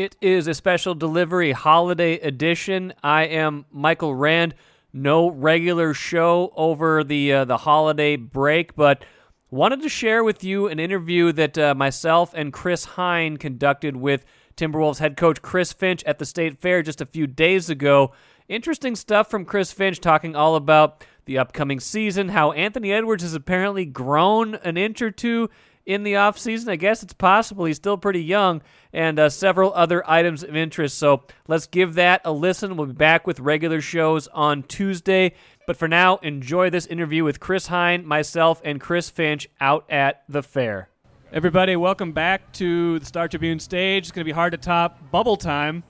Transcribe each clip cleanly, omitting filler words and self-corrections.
It is a special delivery holiday edition. I am Michael Rand. No regular show over the holiday break, but wanted to share with you an interview that myself and Chris Hine conducted with Timberwolves head coach Chris Finch at the State Fair just a few days ago. Interesting stuff from Chris Finch, talking all about the upcoming season, how Anthony Edwards has apparently grown an inch or two in the offseason. I guess it's possible. He's still pretty young, and several other items of interest. So let's give that a listen. We'll be back with regular shows on Tuesday. But for now, enjoy this interview with Chris Hine, myself, and Chris Finch out at the fair. Everybody, welcome back to the Star Tribune stage. It's going to be hard to top bubble time.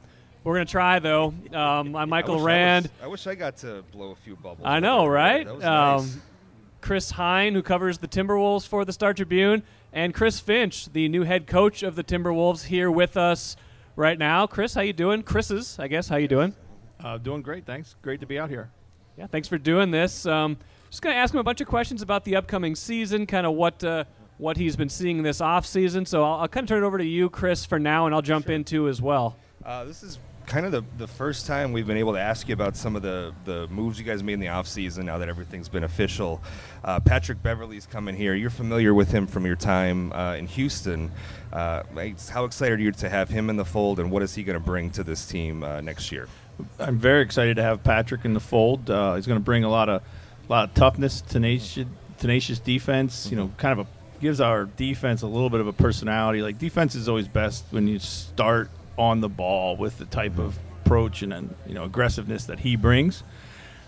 We're going to try, though. I'm Michael Rand. I wish I got to blow a few bubbles. I know, right? That was nice. Chris Hine, who covers the Timberwolves for the Star Tribune, and Chris Finch, the new head coach of the Timberwolves, here with us right now. Chris, how you doing? Chris's, I guess. How you doing? Doing great, thanks. Great to be out here. Yeah, thanks for doing this. Just going to ask him a bunch of questions about the upcoming season, kind of what he's been seeing this offseason. So I'll kind of turn it over to you, Chris, for now, and I'll jump into as well. This is kind of the first time we've been able to ask you about some of the moves you guys made in the offseason now that everything's been official. Patrick Beverley's coming here. You're familiar with him from your time in Houston. How excited are you to have him in the fold, and what is he going to bring to this team next year? I'm very excited to have Patrick in the fold. He's going to bring a lot of toughness, tenacious defense. You know, kind of gives our defense a little bit of a personality. Like, defense is always best when you start on the ball with the type of approach and aggressiveness that he brings.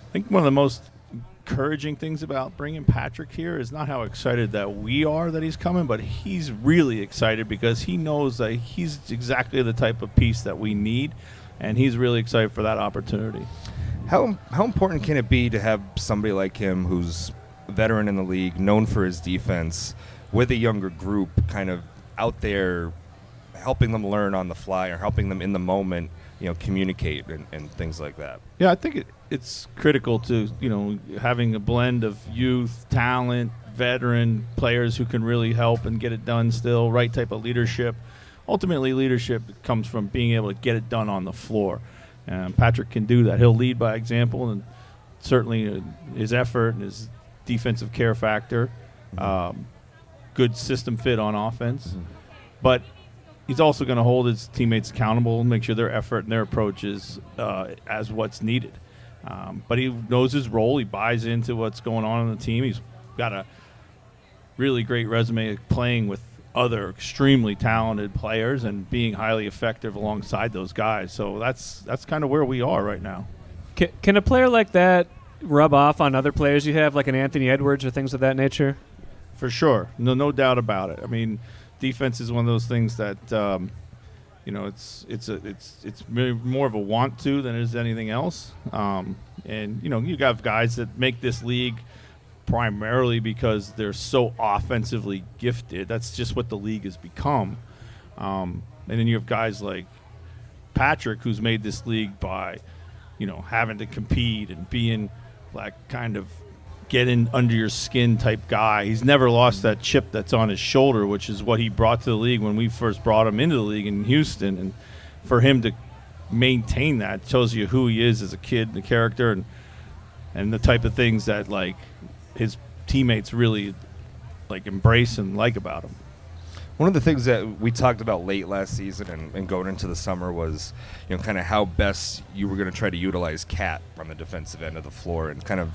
I think one of the most encouraging things about bringing Patrick here is not how excited that we are that he's coming, but he's really excited because he knows that he's exactly the type of piece that we need, and he's really excited for that opportunity. How important can it be to have somebody like him who's a veteran in the league, known for his defense, with a younger group kind of out there helping them learn on the fly or helping them in the moment, communicate and things like that? Yeah, I think it's critical to, having a blend of youth, talent, veteran players who can really help and get it done still, right type of leadership. Ultimately, leadership comes from being able to get it done on the floor. And Patrick can do that. He'll lead by example, and certainly his effort and his defensive care factor, good system fit on offense. Mm-hmm. But he's also going to hold his teammates accountable and make sure their effort and their approach is as what's needed. But he knows his role. He buys into what's going on the team. He's got a really great resume playing with other extremely talented players and being highly effective alongside those guys. So that's kind of where we are right now. Can a player like that rub off on other players you have, like an Anthony Edwards or things of that nature? For sure. No doubt about it. I mean, defense is one of those things that it's more of a want to than it is anything else. And you have guys that make this league primarily because they're so offensively gifted. That's just what the league has become. And then you have guys like Patrick, who's made this league by having to compete and being like kind of get in under your skin type guy. He's never lost that chip that's on his shoulder, which is what he brought to the league when we first brought him into the league in Houston. And for him to maintain that tells you who he is as a kid, the character, and the type of things that like his teammates really like embrace and like about him. One of the things that we talked about late last season and going into the summer was, kind of how best you were going to try to utilize Cat on the defensive end of the floor and kind of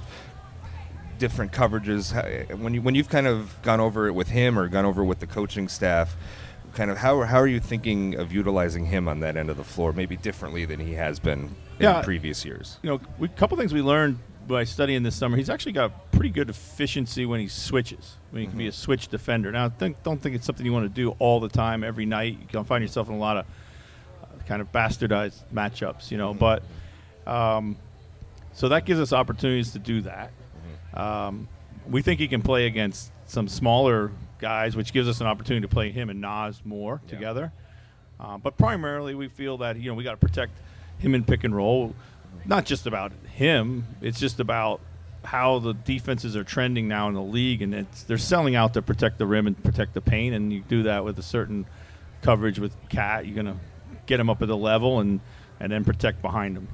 different coverages. When you've kind of gone over it with him or gone over it with the coaching staff, kind of how are you thinking of utilizing him on that end of the floor, maybe differently than he has been in previous years? A couple things we learned by studying this summer. He's actually got pretty good efficiency when he switches. When he can be a switch defender. Now, don't think it's something you want to do all the time, every night. You can find yourself in a lot of kind of bastardized matchups, But so that gives us opportunities to do that. We think he can play against some smaller guys, which gives us an opportunity to play him and Nas more together. But primarily, we feel that we got to protect him in pick and roll. Not just about him; it's just about how the defenses are trending now in the league, and they're selling out to protect the rim and protect the paint, and you do that with a certain coverage with Cat. You're going to get him up at the level and then protect behind him.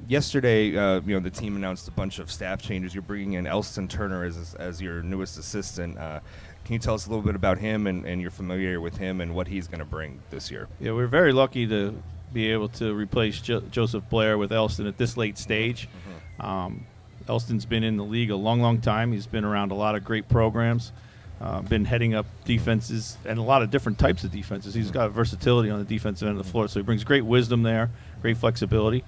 Yesterday, the team announced a bunch of staff changes. You're bringing in Elston Turner as your newest assistant. Can you tell us a little bit about him and you're familiar with him and what he's going to bring this year? Yeah, we're very lucky to be able to replace Joseph Blair with Elston at this late stage. Mm-hmm. Elston's been in the league a long, long time. He's been around a lot of great programs, been heading up defenses and a lot of different types of defenses. He's got versatility on the defensive end of the floor, so he brings great wisdom there, great flexibility.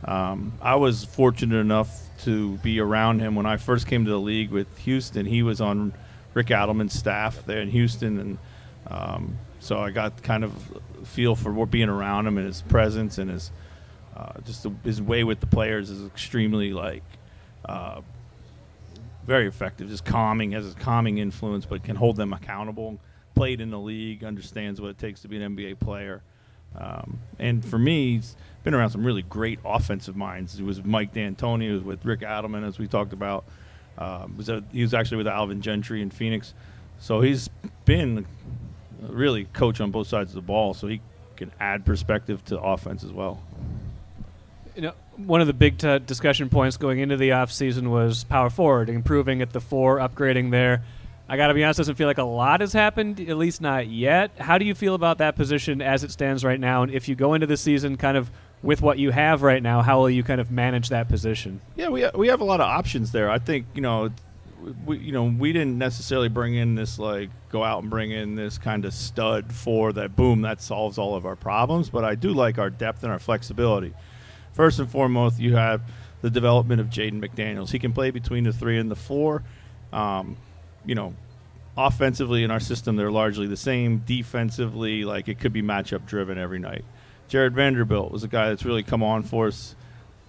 I was fortunate enough to be around him when I first came to the league with Houston. He was on Rick Adelman's staff there in Houston, and so I got kind of a feel for being around him and his presence and his his way with the players is extremely very effective, just calming, has a calming influence, but can hold them accountable. Played in the league, understands what it takes to be an NBA player. And for me, he's been around some really great offensive minds. He was Mike D'Antoni, he was with Rick Adelman, as we talked about. He was actually with Alvin Gentry in Phoenix. So he's been really coach on both sides of the ball, so he can add perspective to offense as well. One of the big discussion points going into the offseason was power forward, improving at the 4, upgrading there. I got to be honest, doesn't feel like a lot has happened, at least not yet. How do you feel about that position as it stands right now? And if you go into the season kind of with what you have right now, how will you kind of manage that position? Yeah, we have a lot of options there. I think, we didn't necessarily bring in this, go out and bring in this kind of stud for that, boom, that solves all of our problems. But I do like our depth and our flexibility. First and foremost, you have the development of Jaden McDaniels. He can play between the 3 and the 4. Offensively in our system, they're largely the same. Defensively, it could be matchup driven every night. Jared Vanderbilt was a guy that's really come on for us.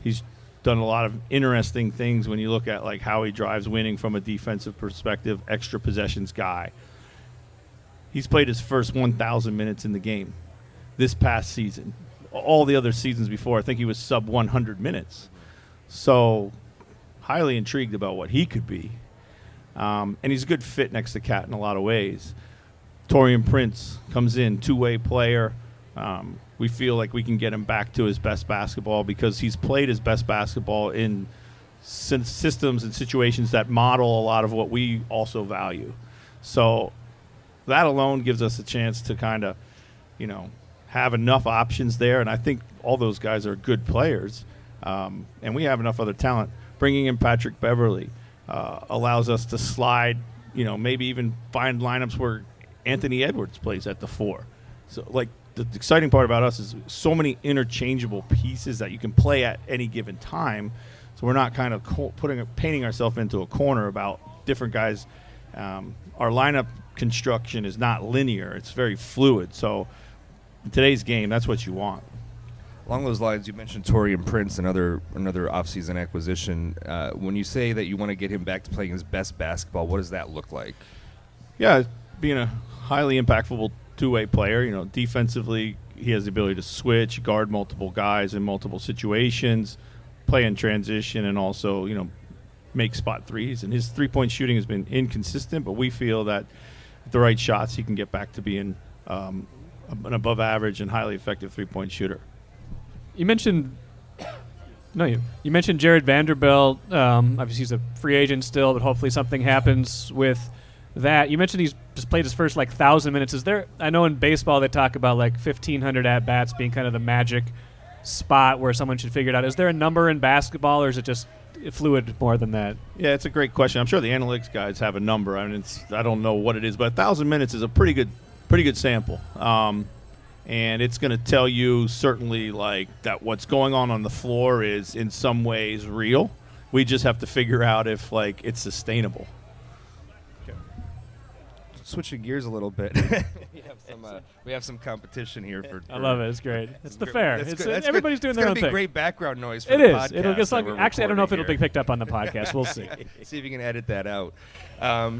He's done a lot of interesting things when you look at how he drives winning from a defensive perspective, extra possessions guy. He's played his first 1,000 minutes in the game this past season. All the other seasons before, I think he was sub 100 minutes. So highly intrigued about what he could be. And he's a good fit next to Cat in a lot of ways. Taurean Prince comes in, two-way player. We feel like we can get him back to his best basketball because he's played his best basketball in systems and situations that model a lot of what we also value. So that alone gives us a chance to kind of, have enough options there. And I think all those guys are good players. And we have enough other talent. Bringing in Patrick Beverly allows us to slide, maybe even find lineups where Anthony Edwards plays at the 4. So, the exciting part about us is so many interchangeable pieces that you can play at any given time. So we're not kind of painting ourselves into a corner about different guys. Our lineup construction is not linear. It's very fluid. So in today's game, that's what you want. Along those lines, you mentioned Taurean Prince, another offseason acquisition. When you say that you want to get him back to playing his best basketball, what does that look like? Yeah, being a highly impactful two-way player. Defensively, he has the ability to switch, guard multiple guys in multiple situations, play in transition, and also, make spot threes. And his three-point shooting has been inconsistent, but we feel that with the right shots, he can get back to being an above-average and highly effective three-point shooter. You mentioned Jared Vanderbilt. Obviously, he's a free agent still, but hopefully something happens with that. You mentioned he's just played his first 1,000 minutes. Is there? I know in baseball they talk about 1,500 at bats being kind of the magic spot where someone should figure it out. Is there a number in basketball, or is it just fluid more than that? Yeah, it's a great question. I'm sure the analytics guys have a number. I mean, I don't know what it is, but 1,000 minutes is a pretty good sample. And it's going to tell you certainly that what's going on the floor is in some ways real. We just have to figure out if it's sustainable. Okay. Switching gears a little bit, we have some competition here for. I love it. It's great. It's the fair. Everybody's doing it's their own thing. It's going to be great background noise for the podcast. It'll get actually, I don't know if it'll be picked up on the podcast. We'll see. See if you can edit that out.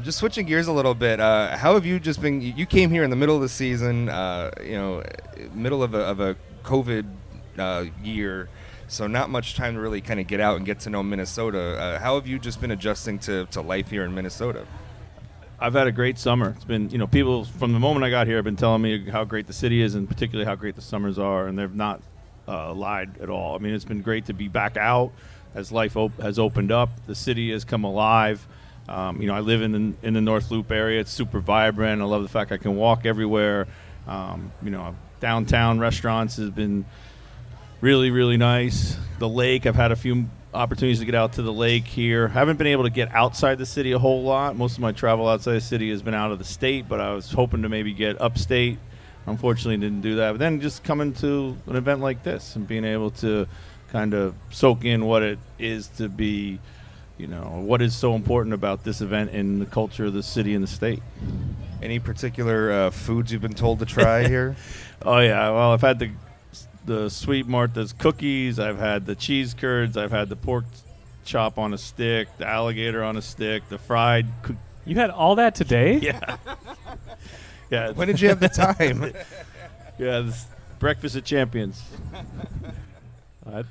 Just switching gears a little bit. How have you just been? You came here in the middle of the season. Middle of a COVID year. So not much time to really kind of get out and get to know Minnesota. How have you just been adjusting to life here in Minnesota? I've had a great summer. It's been, people from the moment I got here have been telling me how great the city is and particularly how great the summers are, and they've not lied at all. I mean, it's been great to be back out as life has opened up. The city has come alive. I live in the North Loop area. It's super vibrant. I love the fact I can walk everywhere. Downtown restaurants has been really, really nice. The lake, I've had a few opportunities to get out to the lake here. Haven't been able to get outside the city a whole lot. Most of my travel outside the city has been out of the state, but I was hoping to maybe get upstate. Unfortunately, didn't do that. But then just coming to an event like this and being able to kind of soak in what it is to be, what is so important about this event in the culture of the city and the state. Any particular foods you've been told to try here? Oh, yeah. Well, I've had the Sweet Martha's cookies. I've had the cheese curds. I've had the pork chop on a stick, the alligator on a stick, the fried. You had all that today? Yeah. Yeah. When did you have the time? Yeah, this breakfast at Champions.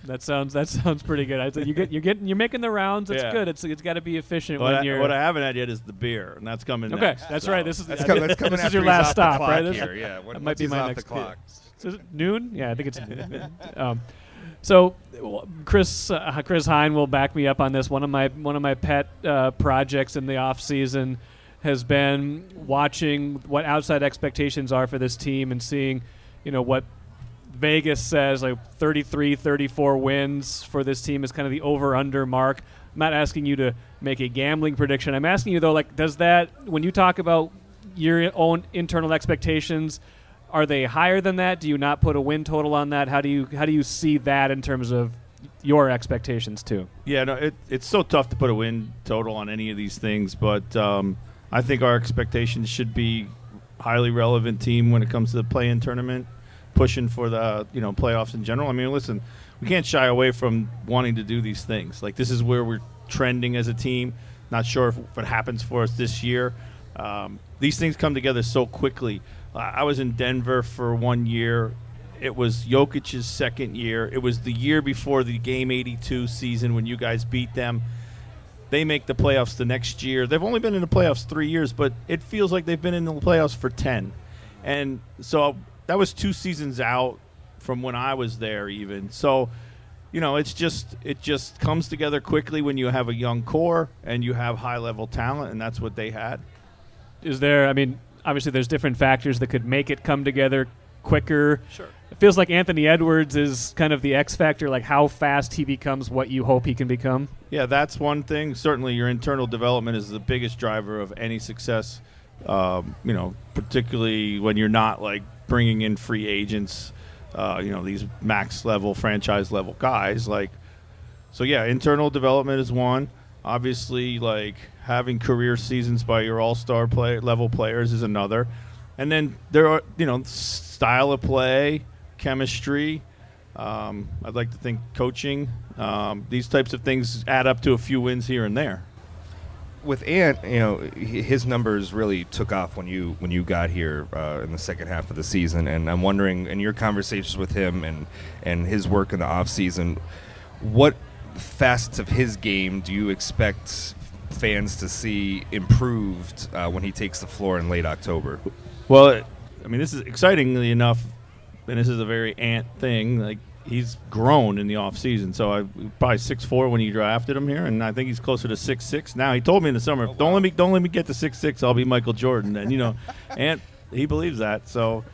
That sounds pretty good. I said you're making the rounds. That's good. It's got to be efficient What I haven't had yet is the beer, and that's coming. Okay, next, that's so. right. This is this is your last stop, right? Here. Yeah, that might be my next clock. So is it noon? Yeah, I think it's noon. So Chris Hine will back me up on this. One of my pet projects in the off season has been watching what outside expectations are for this team and seeing, what Vegas says, like 33, 34 wins for this team is kind of the over-under mark. I'm not asking you to make a gambling prediction. I'm asking you, though, like, does that, when you talk about your own internal expectations, are they higher than that? Do you not put a win total on that? How do you see that in terms of your expectations, too? Yeah, no, it's so tough to put a win total on any of these things, but I think our expectations should be highly relevant team when it comes to the play-in tournament, pushing for the playoffs in general. I mean, listen, we can't shy away from wanting to do these things. Like, this is where we're trending as a team. Not sure if it happens for us this year. These things come together so quickly. I was in Denver for 1 year. It was Jokic's second year. It was the year before the Game 82 season when you guys beat them. They make the playoffs the next year. They've only been in the playoffs 3 years, but it feels like they've been in the playoffs for 10. And so that was 2 seasons out from when I was there even. So, it just comes together quickly when you have a young core and you have high-level talent, and that's what they had. Obviously there's different factors that could make it come together quicker. Sure. It feels like Anthony Edwards is kind of the X factor, like how fast he becomes what you hope he can become. Yeah, that's one thing. Certainly your internal development is the biggest driver of any success, particularly when you're not like bringing in free agents, these max level, franchise level guys. So internal development is one. Obviously, like having career seasons by your all-star level players is another. And then there are, style of play, chemistry. I'd like to think coaching. These types of things add up to a few wins here and there. With Ant, his numbers really took off when you got here in the second half of the season. And I'm wondering, in your conversations with him and his work in the off season, what facets of his game do you expect fans to see improved when he takes the floor in late October? Well, this is excitingly enough, and this is a very Ant thing. Like, he's grown in the off season, so I probably 6'4" when you drafted him here, and I think he's closer to 6'6" now. He told me in the summer, don't let me get to 6'6", I'll be Michael Jordan. And Ant, he believes that. So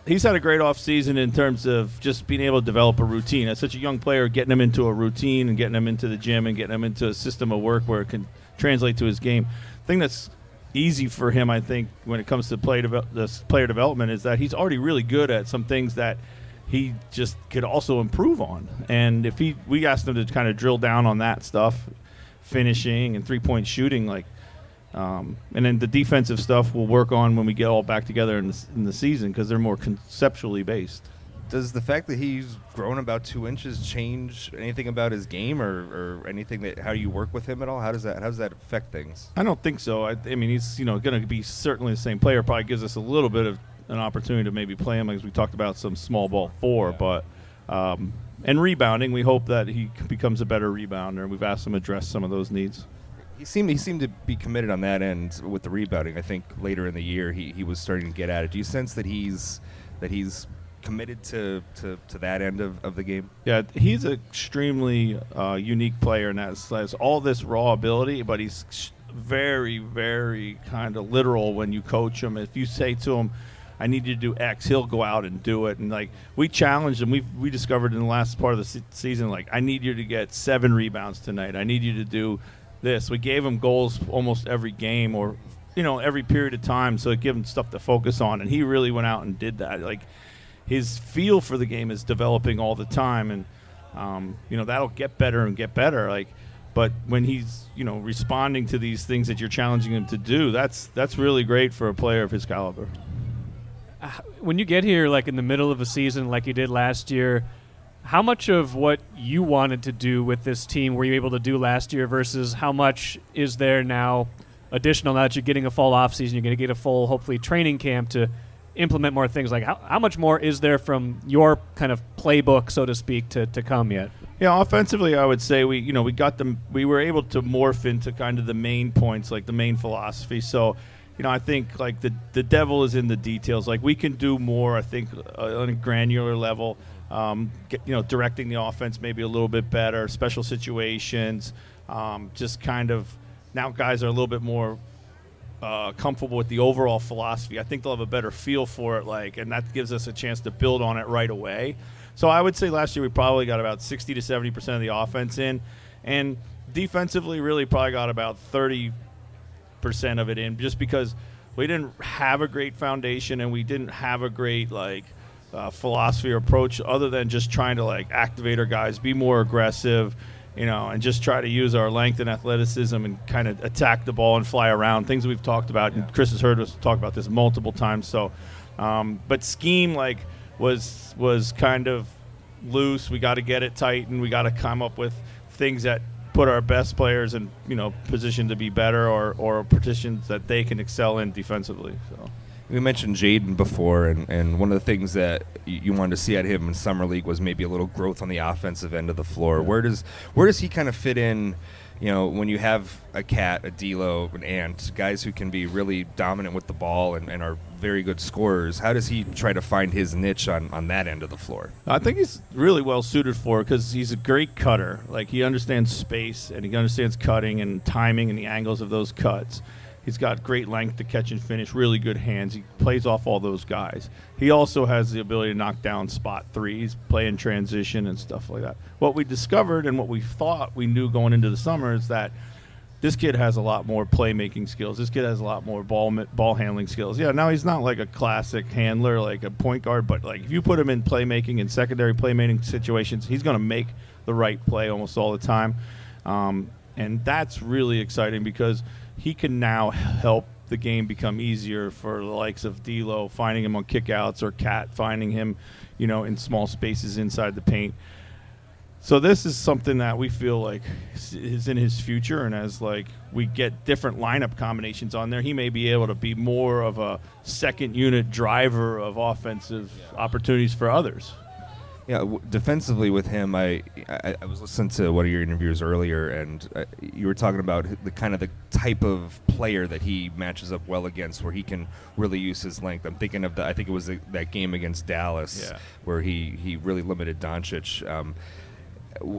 he's had a great off season in terms of just being able to develop a routine. As such a young player, getting him into a routine and getting him into the gym and getting him into a system of work where it can translate to his game. The thing that's easy for him, I think, when it comes to player development is that he's already really good at some things that he just could also improve on. And if we asked him to kind of drill down on that stuff, finishing and three-point shooting, and then the defensive stuff we'll work on when we get all back together in the season because they're more conceptually based. Does the fact that he's grown about 2 inches change anything about his game or anything how you work with him at all? How does that affect things? I don't think so. He's going to be certainly the same player. Probably gives us a little bit of an opportunity to maybe play him, as we talked about, some small ball 4. Yeah. But and rebounding, we hope that he becomes a better rebounder. We've asked him to address some of those needs. He seemed to be committed on that end with the rebounding. I think later in the year he was starting to get at it. Do you sense that he's committed to that end of the game? Yeah, he's an extremely unique player, and has all this raw ability, but he's very, very kind of literal when you coach him. If you say to him, I need you to do X, he'll go out and do it. And, like, we challenged him. We discovered in the last part of the season, like, I need you to get 7 rebounds tonight. I need you to do this. We gave him goals almost every game or, every period of time, so it gave him stuff to focus on. And he really went out and did that. Like, his feel for the game is developing all the time. And, that'll get better and get better. Like, but when he's, responding to these things that you're challenging him to do, that's really great for a player of his caliber. When you get here, like in the middle of a season like you did last year, how much of what you wanted to do with this team were you able to do last year versus how much is there now additional now that you're getting a full offseason, you're going to get a full, hopefully, training camp to implement more things? Like how much more is there from your kind of playbook, so to speak, to come yet? Yeah, offensively, I would say we were able to morph into kind of the main points, like the main philosophy. So, I think like the devil is in the details. Like we can do more, I think, on a granular level. Directing the offense maybe a little bit better, special situations, just kind of now guys are a little bit more comfortable with the overall philosophy. I think they'll have a better feel for it, and that gives us a chance to build on it right away. So I would say last year we probably got about 60 to 70% of the offense in, and defensively really probably got about 30% of it in, just because we didn't have a great foundation and we didn't have a great philosophy or approach other than just trying to activate our guys, be more aggressive, and just try to use our length and athleticism and kind of attack the ball and fly around, things that we've talked about. And Chris has heard us talk about this multiple times. So, but scheme was kind of loose. We got to get it tight, and we got to come up with things that put our best players in position to be better or positions that they can excel in defensively. So. We mentioned Jaden before, and one of the things that you wanted to see at him in Summer League was maybe a little growth on the offensive end of the floor. Yeah. Where does he kind of fit in, when you have a Cat, a D'Lo, an Ant, guys who can be really dominant with the ball and are very good scorers? How does he try to find his niche on that end of the floor? I think he's really well suited for it because he's a great cutter. Like, he understands space, and he understands cutting and timing and the angles of those cuts. He's got great length to catch and finish, really good hands. He plays off all those guys. He also has the ability to knock down spot threes, play in transition and stuff like that. What we discovered and what we thought we knew going into the summer is that this kid has a lot more playmaking skills. This kid has a lot more ball handling skills. Yeah, now he's not like a classic handler, like a point guard, but if you put him in playmaking and secondary playmaking situations, he's going to make the right play almost all the time. And that's really exciting because he can now help the game become easier for the likes of D'Lo, finding him on kickouts, or Cat finding him, in small spaces inside the paint. So this is something that we feel like is in his future, and as we get different lineup combinations on there, he may be able to be more of a second unit driver of offensive opportunities for others. Yeah, defensively with him, I was listening to one of your interviews earlier, and you were talking about the type of player that he matches up well against, where he can really use his length. I'm thinking of I think it was that game against Dallas, where he really limited Doncic.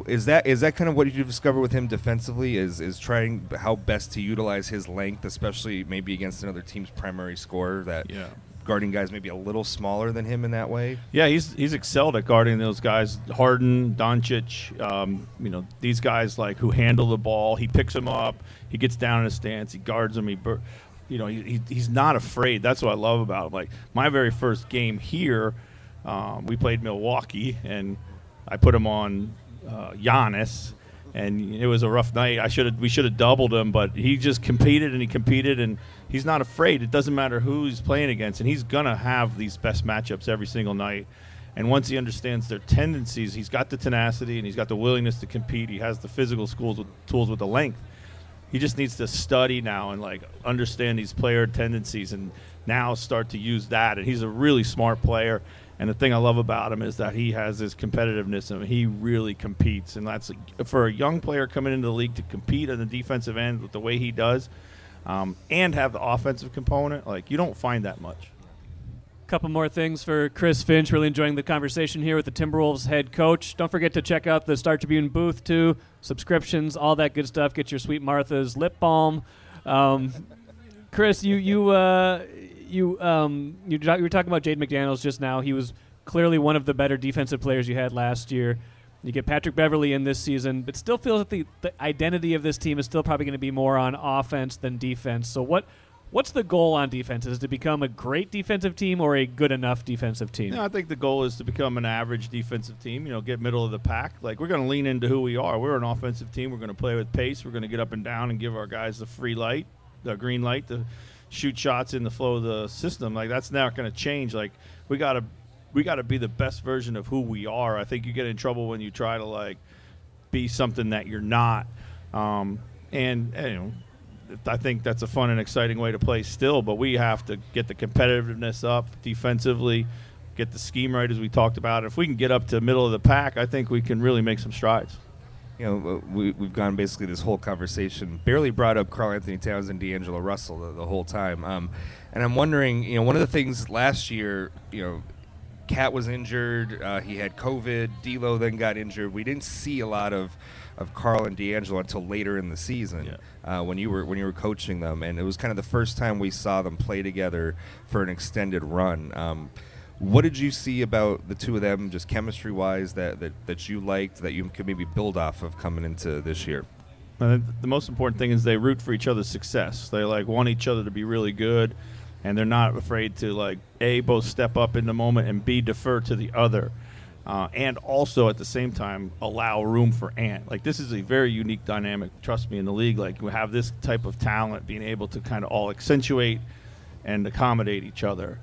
Is that kind of what you discover with him defensively? Is trying how best to utilize his length, especially maybe against another team's primary scorer that. Yeah. Guarding guys maybe a little smaller than him in that way? Yeah, he's excelled at guarding those guys. Harden, Doncic, these guys who handle the ball. He picks them up. He gets down in his stance. He guards them. He's not afraid. That's what I love about him. My very first game here, we played Milwaukee, and I put him on Giannis. And it was a rough night. We should have doubled him, but he just competed, and he's not afraid. It doesn't matter who he's playing against, and he's going to have these best matchups every single night. And once he understands their tendencies, he's got the tenacity and he's got the willingness to compete. He has the physical tools with the length. He just needs to study now and understand these player tendencies and now start to use that. And he's a really smart player. And the thing I love about him is that he has this competitiveness and he really competes. And that's for a young player coming into the league to compete on the defensive end with the way he does, and have the offensive component. Like, you don't find that much. Couple more things for Chris Finch. Really enjoying the conversation here with the Timberwolves head coach. Don't forget to check out the Star Tribune booth too. Subscriptions, all that good stuff. Get your Sweet Martha's lip balm. Chris, you were talking about Jaden McDaniels just now. He was clearly one of the better defensive players you had last year. You get Patrick Beverley in this season, but still feels that the identity of this team is still probably going to be more on offense than defense. So what's the goal on defense? Is it to become a great defensive team or a good enough defensive team? I think the goal is to become an average defensive team, get middle of the pack. Like, we're going to lean into who we are. We're an offensive team. We're going to play with pace. We're going to get up and down and give our guys the green light to shoot shots in the flow of the system. Like, that's not going to change. Like, we got to be the best version of who we are. I think you get in trouble when you try to, like, be something that you're not. I think that's a fun and exciting way to play still, but we have to get the competitiveness up defensively, get the scheme right as we talked about. If we can get up to middle of the pack, I think we can really make some strides. We've gone basically this whole conversation, barely brought up Karl-Anthony Towns and D'Angelo Russell the whole time. And I'm wondering, one of the things last year, Cat was injured. He had COVID. D'Lo then got injured. We didn't see a lot of Karl and D'Angelo until later in the season, when you were coaching them, and it was kind of the first time we saw them play together for an extended run. What did you see about the two of them, just chemistry-wise, that you liked, that you could maybe build off of coming into this year? The most important thing is they root for each other's success. They want each other to be really good, and they're not afraid to A, both step up in the moment, and B, defer to the other. And also at the same time allow room for Ant. This is a very unique dynamic, trust me, in the league. We have this type of talent being able to kind of all accentuate and accommodate each other.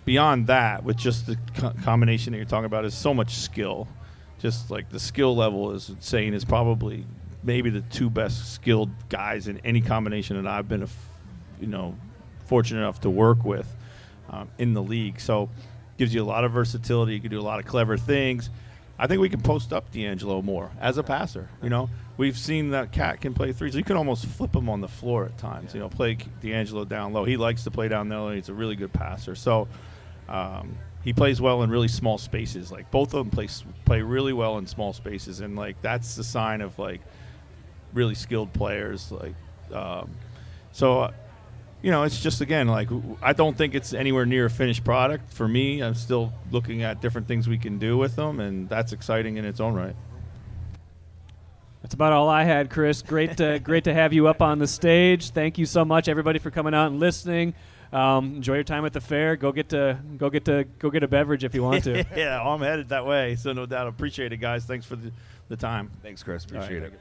Beyond that, with just the combination that you're talking about, is so much skill. Just the skill level is insane. Is probably maybe the two best skilled guys in any combination that I've been fortunate enough to work with in the league. So gives you a lot of versatility. You can do a lot of clever things. I think we can post up D'Angelo more as a passer. We've seen that Cat can play threes. You can almost flip him on the floor at times. Play D'Angelo down low. He likes to play down low. He's a really good passer. So he plays well in really small spaces. Both of them play really well in small spaces, and that's the sign of really skilled players. It's just, again, I don't think it's anywhere near a finished product. For me, I'm still looking at different things we can do with them, and that's exciting in its own right. That's about all I had, Chris. Great to have you up on the stage. Thank you so much, everybody, for coming out and listening. Enjoy your time at the fair. Go get a beverage if you want to. Yeah, I'm headed that way, so no doubt. Appreciate it, guys. Thanks for the time. Thanks, Chris. Appreciate it.